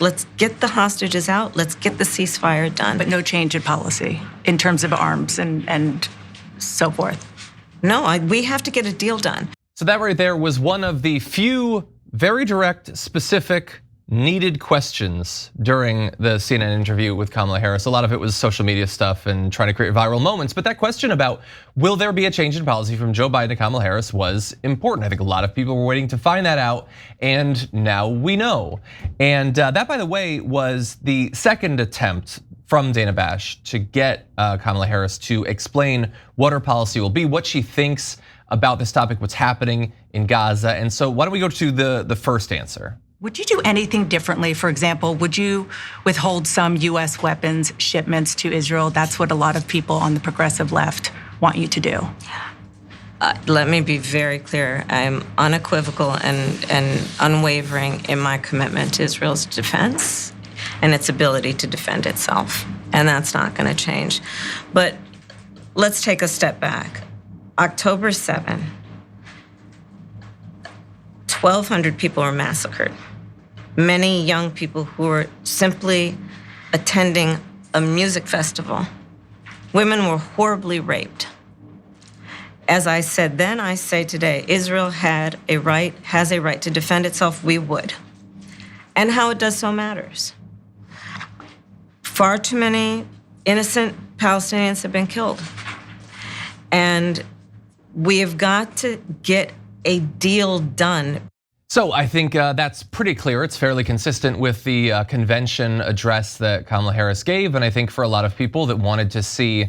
Let's get the hostages out. Let's get the ceasefire done. But no change in policy in terms of arms and so forth. No, we have to get a deal done. So that right there was one of the few very direct, specific, needed questions during the CNN interview with Kamala Harris. A lot of it was social media stuff and trying to create viral moments. But that question about will there be a change in policy from Joe Biden to Kamala Harris was important. I think a lot of people were waiting to find that out, and now we know. And that, by the way, was the second attempt from Dana Bash to get Kamala Harris to explain what her policy will be, what she thinks about this topic, what's happening in Gaza. And so why don't we go to the first answer? Would you do anything differently? For example, would you withhold some US weapons shipments to Israel? That's what a lot of people on the progressive left want you to do. Let me be very clear. I'm unequivocal and unwavering in my commitment to Israel's defense and its ability to defend itself. And that's not going to change. But let's take a step back. October 7, 1,200 people were massacred. Many young people who were simply attending a music festival. Women were horribly raped. As I said then, I say today, Israel has a right to defend itself. We would. And how it does so matters. Far too many innocent Palestinians have been killed. And we have got to get a deal done. So I think that's pretty clear. It's fairly consistent with the convention address that Kamala Harris gave. And I think for a lot of people that wanted to see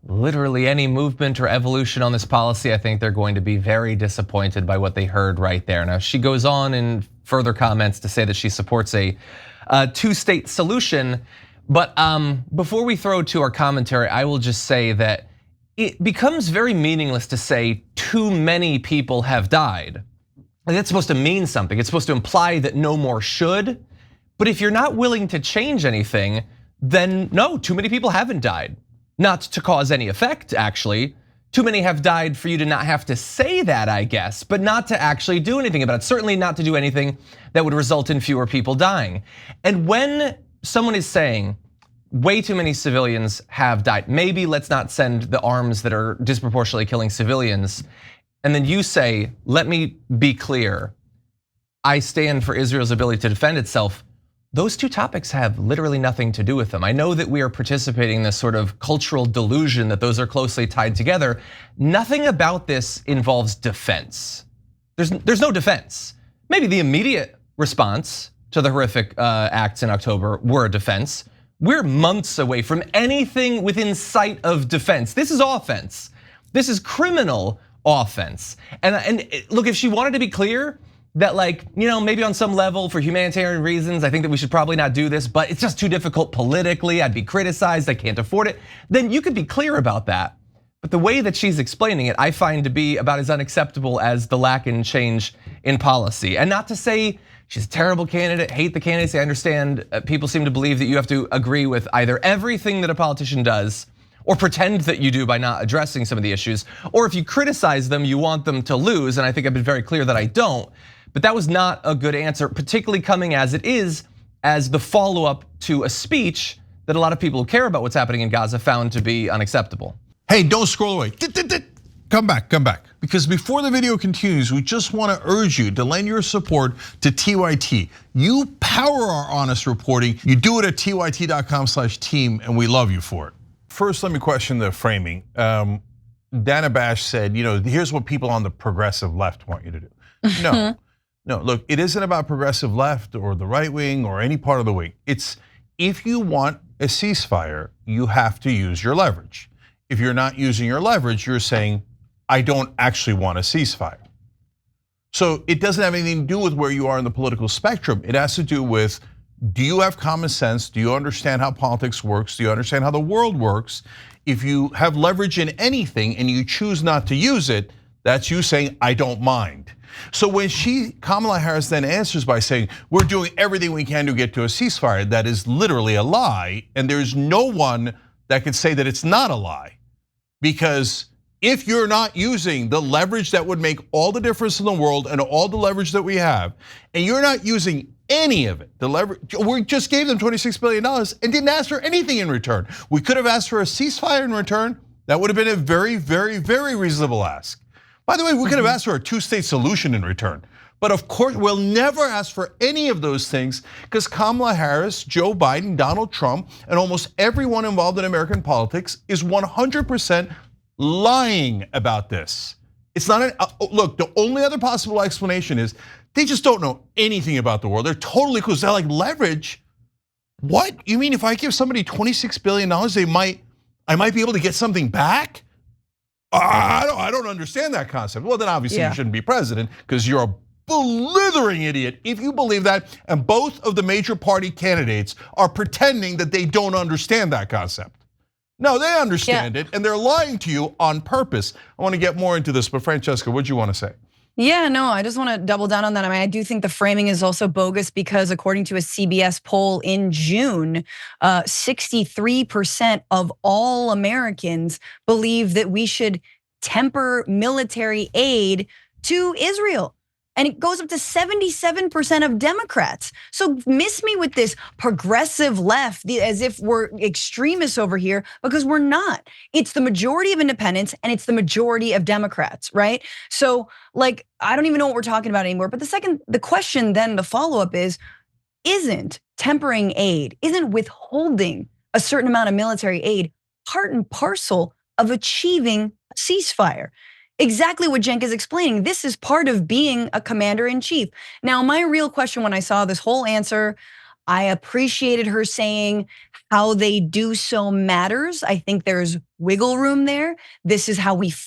literally any movement or evolution on this policy, I think they're going to be very disappointed by what they heard right there. Now, she goes on in further comments to say that she supports a two-state solution. But before we throw to our commentary, I will just say that it becomes very meaningless to say too many people have died. That's supposed to mean something. It's supposed to imply that no more should. But if you're not willing to change anything, then no, too many people haven't died. Not to cause any effect, actually. Too many have died for you to not have to say that, I guess, but not to actually do anything about it. Certainly not to do anything that would result in fewer people dying. And when someone is saying way too many civilians have died, maybe let's not send the arms that are disproportionately killing civilians. And then you say, let me be clear, I stand for Israel's ability to defend itself. Those two topics have literally nothing to do with them. I know that we are participating in this sort of cultural delusion that those are closely tied together. Nothing about this involves defense. There's no defense. Maybe the immediate response to the horrific acts in October were a defense. We're months away from anything within sight of defense. This is offense. This is criminal offense. And look, if she wanted to be clear that maybe on some level for humanitarian reasons, I think that we should probably not do this, but it's just too difficult politically, I'd be criticized, I can't afford it, then you could be clear about that. But the way that she's explaining it, I find to be about as unacceptable as the lack in change in policy. And not to say she's a terrible candidate, hate the candidacy. I understand people seem to believe that you have to agree with either everything that a politician does or pretend that you do by not addressing some of the issues. Or if you criticize them, you want them to lose. And I think I've been very clear that I don't. But that was not a good answer, particularly coming as it is as the follow-up to a speech that a lot of people who care about what's happening in Gaza found to be unacceptable. Hey, don't scroll away. Come back. Because before the video continues, we just want to urge you to lend your support to TYT. You power our honest reporting. You do it at tyt.com/team, and we love you for it. First, let me question the framing. Dana Bash said, here's what people on the progressive left want you to do. No, look, it isn't about progressive left or the right wing or any part of the wing. It's if you want a ceasefire, you have to use your leverage. If you're not using your leverage, you're saying, I don't actually want a ceasefire. So it doesn't have anything to do with where you are in the political spectrum. It has to do with, do you have common sense? Do you understand how politics works? Do you understand how the world works? If you have leverage in anything and you choose not to use it, that's you saying, I don't mind. So when Kamala Harris then answers by saying, we're doing everything we can to get to a ceasefire, that is literally a lie. And there's no one that can say that it's not a lie. Because if you're not using the leverage that would make all the difference in the world and all the leverage that we have, and you're not using any of it. The leverage, we just gave them $26 billion and didn't ask for anything in return. We could have asked for a ceasefire in return. That would have been a very, very, very reasonable ask. By the way, we could have asked for a two-state solution in return. But of course, we'll never ask for any of those things because Kamala Harris, Joe Biden, Donald Trump, and almost everyone involved in American politics is 100% lying about this. It's not look, the only other possible explanation is they just don't know anything about the world. They're totally cool. They're like, leverage? What? You mean if I give somebody $26 billion, I might be able to get something back? I don't understand that concept. Well, then obviously you shouldn't be president because you're a blithering idiot if you believe that. And both of the major party candidates are pretending that they don't understand that concept. No, they understand it and they're lying to you on purpose. I want to get more into this, but Francesca, what do you want to say? Yeah, no, I just want to double down on that. I mean, I do think the framing is also bogus because according to a CBS poll in June, 63% of all Americans believe that we should temper military aid to Israel. And it goes up to 77% of Democrats. So miss me with this progressive left as if we're extremists over here, because we're not. It's the majority of independents and it's the majority of Democrats, right? So like, I don't even know what we're talking about anymore. But the question then, the follow-up is, isn't tempering aid, isn't withholding a certain amount of military aid part and parcel of achieving a ceasefire? Exactly what Cenk is explaining. This is part of being a commander in chief. Now, my real question when I saw this whole answer, I appreciated her saying how they do so matters. I think there's wiggle room there. This is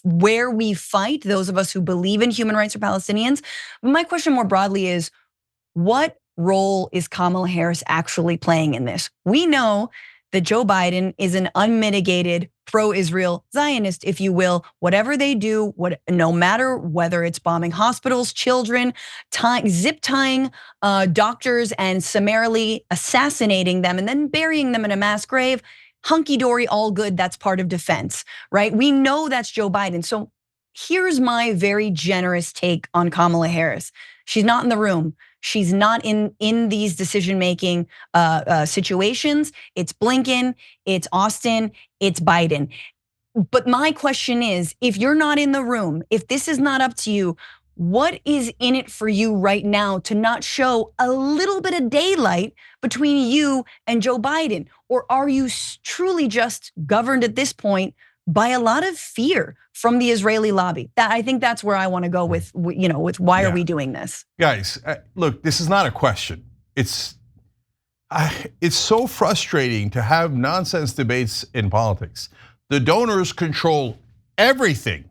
where we fight, those of us who believe in human rights for Palestinians. But my question more broadly is, what role is Kamala Harris actually playing in this? We know that Joe Biden is an unmitigated pro-Israel Zionist, if you will. Whatever they do, no matter whether it's bombing hospitals, children, zip tying doctors and summarily assassinating them and then burying them in a mass grave, hunky-dory, all good, that's part of defense, right? We know that's Joe Biden. So here's my very generous take on Kamala Harris. She's not in the room. She's not in these decision-making situations. It's Blinken, it's Austin, it's Biden. But my question is, if you're not in the room, if this is not up to you, what is in it for you right now to not show a little bit of daylight between you and Joe Biden? Or are you truly just governed at this point by a lot of fear from the Israeli lobby? I think that's where I want to go with why are we doing this? Guys, look, this is not a question. It's so frustrating to have nonsense debates in politics. The donors control everything,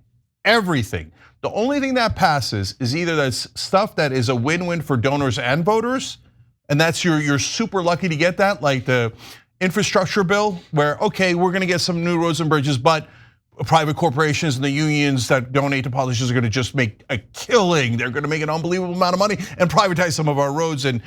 everything. The only thing that passes is either that's stuff that is a win-win for donors and voters, and that's you're super lucky to get that, like the infrastructure bill, where okay, we're gonna get some new roads and bridges, but private corporations and the unions that donate to politicians are gonna just make a killing. They're gonna make an unbelievable amount of money and privatize some of our roads and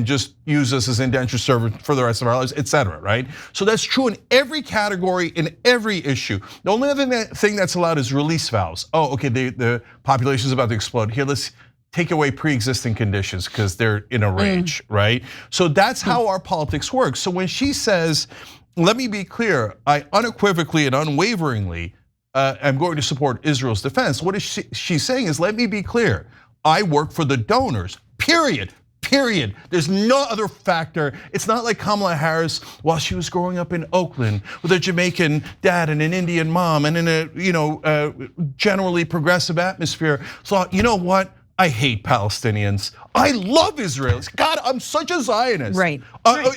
just use us as indentured servants for the rest of our lives, etc. Right? So that's true in every category, in every issue. The only other thing that's allowed is release valves. Oh, okay, the population is about to explode. Here, let's take away pre-existing conditions because they're in a rage, right? So that's how our politics works. So when she says, let me be clear, I unequivocally and unwaveringly am going to support Israel's defense. What is she's saying is, let me be clear, I work for the donors, period. There's no other factor. It's not like Kamala Harris, while she was growing up in Oakland with a Jamaican dad and an Indian mom and in a generally progressive atmosphere, thought, you know what? I hate Palestinians. I love Israelis. God, I'm such a Zionist. Right.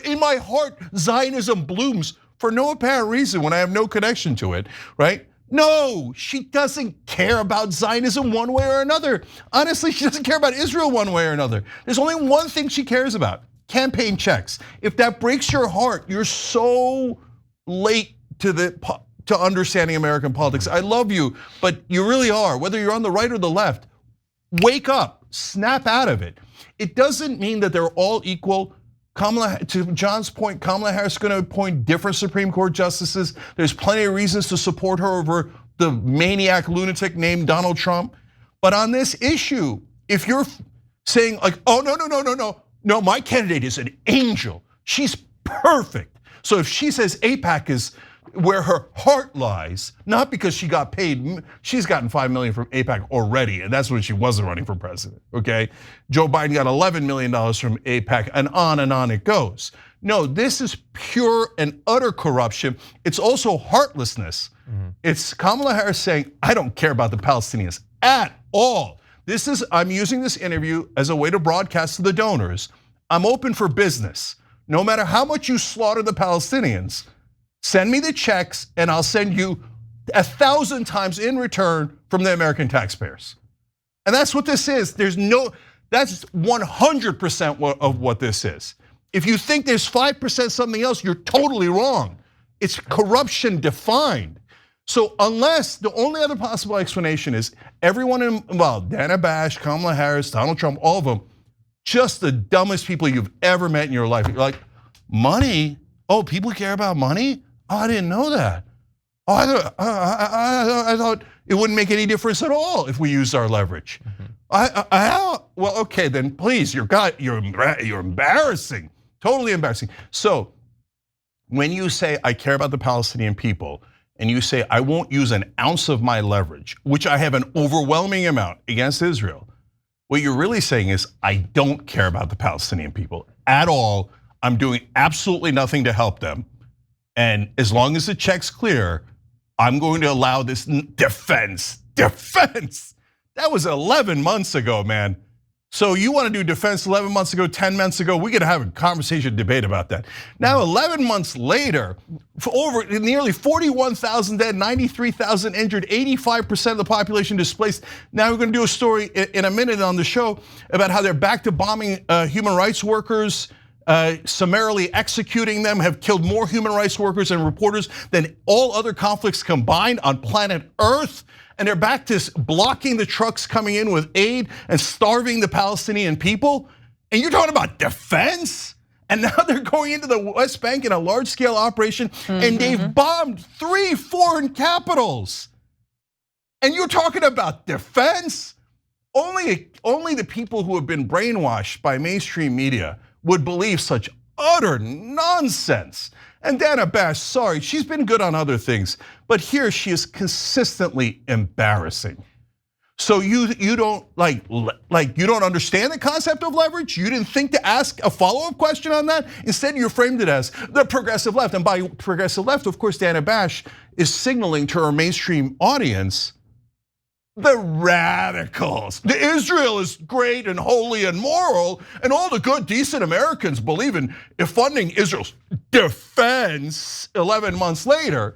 In my heart, Zionism blooms for no apparent reason when I have no connection to it, right? No, she doesn't care about Zionism one way or another. Honestly, she doesn't care about Israel one way or another. There's only one thing she cares about: campaign checks. If that breaks your heart, you're so late to understanding American politics. I love you, but you really are, whether you're on the right or the left. Wake up, snap out of it. It doesn't mean that they're all equal. To John's point, Kamala Harris is going to appoint different Supreme Court justices. There's plenty of reasons to support her over the maniac lunatic named Donald Trump. But on this issue, if you're saying like, oh, no, No, my candidate is an angel. She's perfect. So if she says AIPAC is where her heart lies, not because she got paid, she's gotten $5 million from AIPAC already, and that's when she wasn't running for president, okay? Joe Biden got $11 million from AIPAC, and on it goes. No, this is pure and utter corruption. It's also heartlessness. It's Kamala Harris saying, I don't care about the Palestinians at all. I'm using this interview as a way to broadcast to the donors. I'm open for business. No matter how much you slaughter the Palestinians, send me the checks and I'll send you 1,000 times in return from the American taxpayers. And that's what this is. That's 100% of what this is. If you think there's 5% something else, you're totally wrong. It's corruption defined. So unless the only other possible explanation is everyone involved, Dana Bash, Kamala Harris, Donald Trump, all of them, just the dumbest people you've ever met in your life. You're like, money? Oh, people care about money? Oh, I didn't know that. Oh, I thought it wouldn't make any difference at all if we used our leverage. Well, okay, then please, you're embarrassing, totally embarrassing. So when you say I care about the Palestinian people, and you say I won't use an ounce of my leverage, which I have an overwhelming amount against Israel, what you're really saying is I don't care about the Palestinian people at all. I'm doing absolutely nothing to help them. And as long as the check's clear, I'm going to allow this defense. That was 11 months ago, man. So you want to do defense 11 months ago, 10 months ago, we could have a conversation, debate about that. Now 11 months later, for over nearly 41,000 dead, 93,000 injured, 85% of the population displaced. Now we're going to do a story in a minute on the show about how they're back to bombing human rights workers, summarily executing them, have killed more human rights workers and reporters than all other conflicts combined on planet Earth. And they're back to blocking the trucks coming in with aid and starving the Palestinian people. And you're talking about defense? And now they're going into the West Bank in a large-scale operation, and they've bombed 3 foreign capitals. And you're talking about defense? Only the people who have been brainwashed by mainstream media would believe such utter nonsense. And Dana Bash, sorry, she's been good on other things, but here she is consistently embarrassing. So you don't you don't understand the concept of leverage? You didn't think to ask a follow-up question on that? Instead, you framed it as the progressive left. And by progressive left, of course, Dana Bash is signaling to her mainstream audience the radicals. The Israel is great and holy and moral, and all the good, decent Americans believe in funding Israel's defense 11 months later.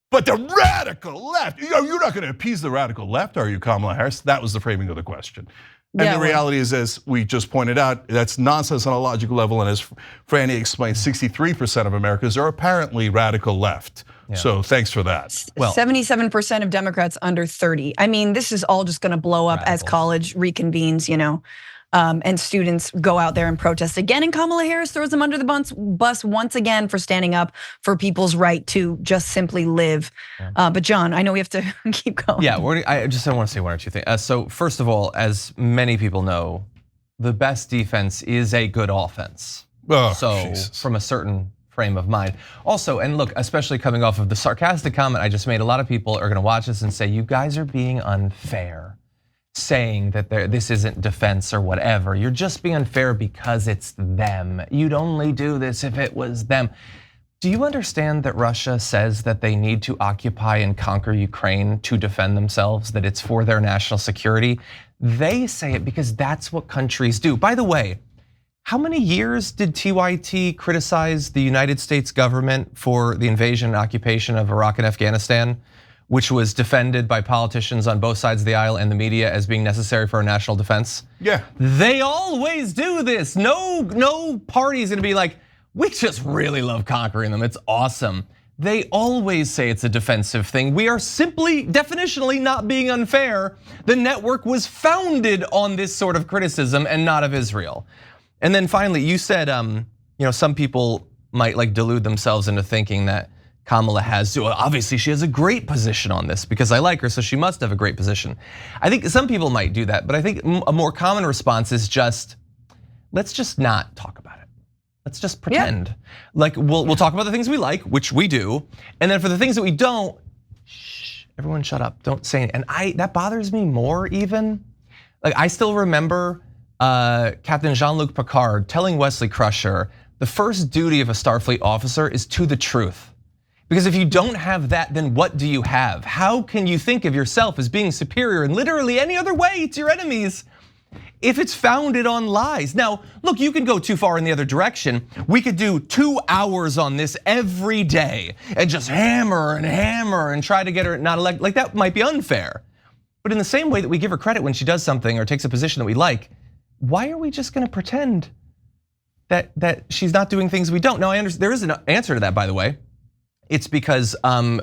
But the radical left, you're not going to appease the radical left, are you, Kamala Harris? That was the framing of the question. And the reality is, as we just pointed out, that's nonsense on a logical level. And as Franny explained, 63% of Americans are apparently radical left. Yeah. So thanks for that. Well, 77% of Democrats under 30. I mean, this is all just going to blow up as college reconvenes, and students go out there and protest again. And Kamala Harris throws them under the bus once again for standing up for people's right to just simply live. Yeah. But John, I know we have to keep going. Yeah, I just want to say one or two things. So first of all, as many people know, the best defense is a good offense. Oh, so Jesus. From a certain frame of mind. Also, and look, especially coming off of the sarcastic comment I just made, a lot of people are gonna watch this and say, you guys are being unfair, saying that this isn't defense or whatever. You're just being unfair because it's them. You'd only do this if it was them. Do you understand that Russia says that they need to occupy and conquer Ukraine to defend themselves, that it's for their national security? They say it because that's what countries do. By the way, how many years did TYT criticize the United States government for the invasion and occupation of Iraq and Afghanistan, which was defended by politicians on both sides of the aisle and the media as being necessary for our national defense? Yeah. They always do this. No party's gonna be like, we just really love conquering them, it's awesome. They always say it's a defensive thing. We are simply, definitionally not being unfair. The network was founded on this sort of criticism and not of Israel. And then finally, you said, some people might delude themselves into thinking that Kamala has, obviously she has a great position on this because I like her, so she must have a great position. I think some people might do that, but I think a more common response is just, let's just not talk about it. Let's just pretend. Like we'll talk about the things we like, which we do, and then for the things that we don't, shh, everyone shut up, don't say it. And that bothers me more even. Like I still remember Captain Jean-Luc Picard telling Wesley Crusher, the first duty of a Starfleet officer is to the truth. Because if you don't have that, then what do you have? How can you think of yourself as being superior in literally any other way to your enemies if it's founded on lies? Now, look, you can go too far in the other direction. We could do 2 hours on this every day and just hammer and try to get her not elected. Like that might be unfair. But in the same way that we give her credit when she does something or takes a position that we like, why are we just gonna pretend that she's not doing things we don't? Now, I understand there is an answer to that, by the way. It's because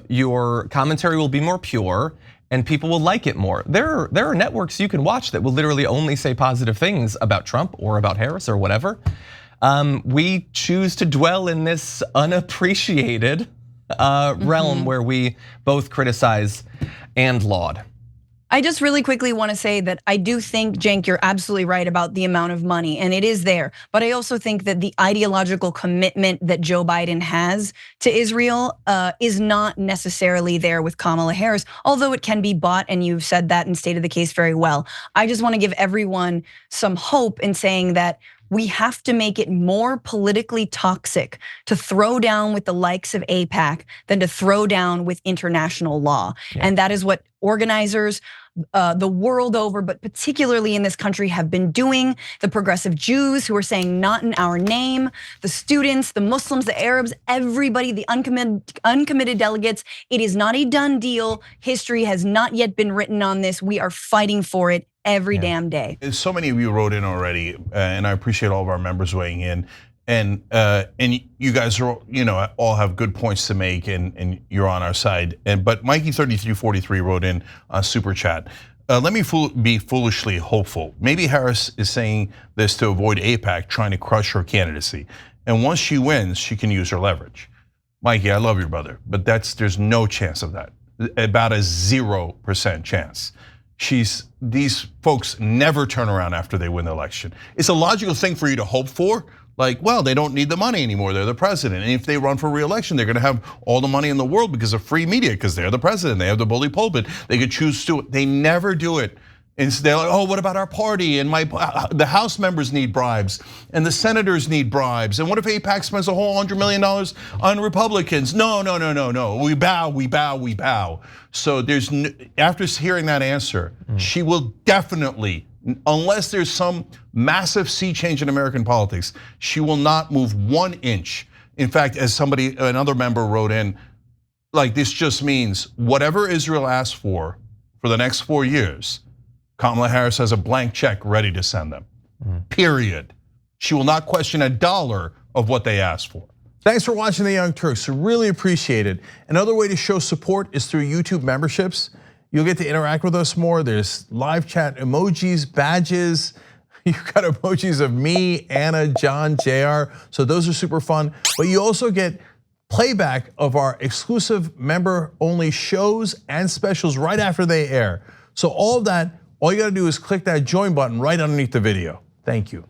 your commentary will be more pure and people will like it more. There are networks you can watch that will literally only say positive things about Trump or about Harris or whatever. We choose to dwell in this unappreciated realm where we both criticize and laud. I just really quickly want to say that I do think, Cenk, you're absolutely right about the amount of money, and it is there. But I also think that the ideological commitment that Joe Biden has to Israel is not necessarily there with Kamala Harris, although it can be bought, and you've said that and stated the case very well. I just want to give everyone some hope in saying that we have to make it more politically toxic to throw down with the likes of AIPAC than to throw down with international law. And that is what organizers the world over, but particularly in this country, have been doing. The progressive Jews who are saying not in our name, the students, the Muslims, the Arabs, everybody, the uncommitted delegates. It is not a done deal. History has not yet been written on this. We are fighting for it every damn day. So many of you wrote in already, and I appreciate all of our members weighing in. And you guys are, all have good points to make, and you're on our side. But Mikey3343 wrote in a super chat. Let me be foolishly hopeful. Maybe Harris is saying this to avoid AIPAC trying to crush her candidacy. And once she wins, she can use her leverage. Mikey, I love your brother, but there's no chance of that. About a 0% chance. These folks never turn around after they win the election. It's a logical thing for you to hope for. Like, well, they don't need the money anymore. They're the president. And if they run for re-election, they're gonna have all the money in the world because of free media, because they're the president. They have the bully pulpit. They could choose to. They never do it. Instead, they're like, oh, what about our party? And the House members need bribes, and the senators need bribes. And what if AIPAC spends a whole $100 million on Republicans? No. We bow. So after hearing that answer, she will definitely, unless there's some massive sea change in American politics, she will not move 1 inch. In fact, as another member wrote in, like this just means whatever Israel asks for the next 4 years, Kamala Harris has a blank check ready to send them, period. She will not question a dollar of what they ask for. Thanks for watching The Young Turks, we really appreciate it. Another way to show support is through YouTube memberships. You'll get to interact with us more. There's live chat emojis, badges. You've got emojis of me, Anna, John, JR. So those are super fun. But you also get playback of our exclusive member-only shows and specials right after they air. So all of that, all you gotta do is click that join button right underneath the video. Thank you.